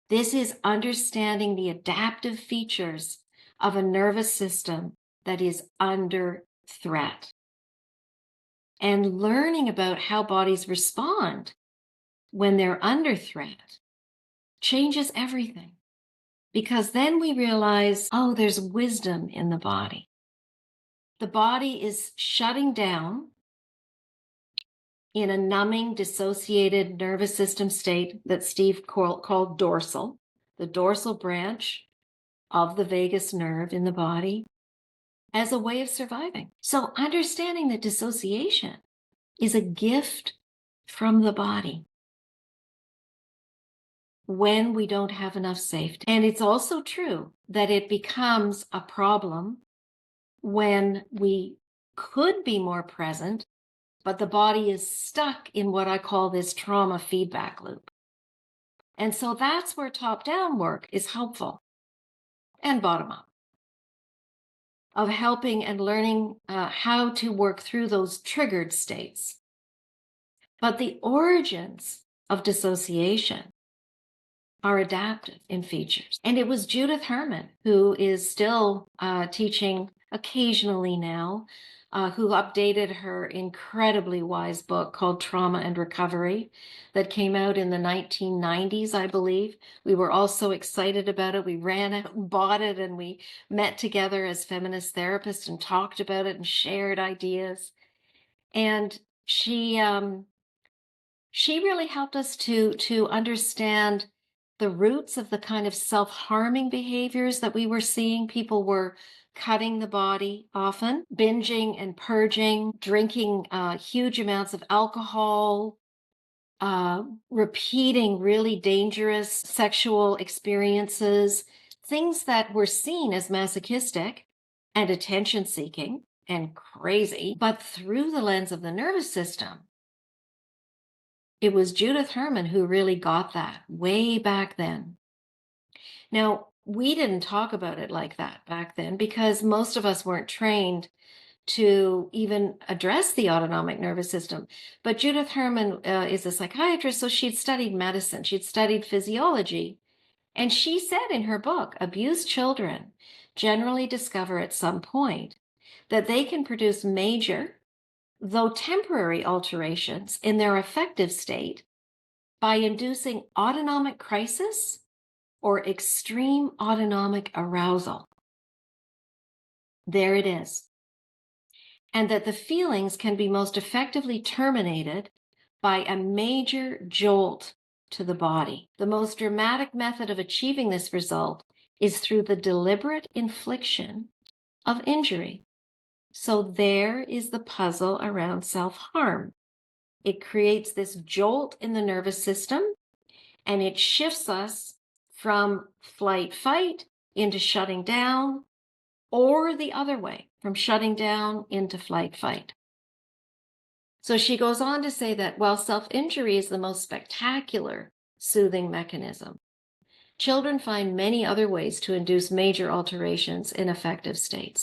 This is understanding the adaptive features of a nervous system that is under threat and learning about how bodies respond when they're under threat changes everything, because then we realize, oh, there's wisdom in the body. The body is shutting down in a numbing, dissociated nervous system state that Steve called dorsal, the dorsal branch of the vagus nerve in the body, as a way of surviving. So understanding that dissociation is a gift from the body when we don't have enough safety. And it's also true that it becomes a problem when we could be more present, but the body is stuck in what I call this trauma feedback loop. And so that's where top-down work is helpful, and bottom-up, of helping and learning how to work through those triggered states. But the origins of dissociation are adaptive in features. And it was Judith Herman, who is still teaching occasionally now, who updated her incredibly wise book called Trauma and Recovery that came out in the 1990s, I believe. We were all so excited about it. We ran out and bought it, and we met together as feminist therapists and talked about it and shared ideas. And she really helped us to understand the roots of the kind of self-harming behaviors that we were seeing. People were cutting the body often, binging and purging, drinking huge amounts of alcohol, repeating really dangerous sexual experiences, things that were seen as masochistic and attention-seeking and crazy, but through the lens of the nervous system. It was Judith Herman who really got that way back then. Now, we didn't talk about it like that back then because most of us weren't trained to even address the autonomic nervous system. But Judith Herman is a psychiatrist, so she'd studied medicine, she'd studied physiology. And she said in her book, abused children generally discover at some point that they can produce major, though temporary, alterations in their affective state by inducing autonomic crisis or extreme autonomic arousal. There it is. And that the feelings can be most effectively terminated by a major jolt to the body. The most dramatic method of achieving this result is through the deliberate infliction of injury. So there is the puzzle around self-harm. It creates this jolt in the nervous system, and it shifts us from flight-fight into shutting down, or the other way, from shutting down into flight-fight. So she goes on to say that while self-injury is the most spectacular soothing mechanism, children find many other ways to induce major alterations in affective states.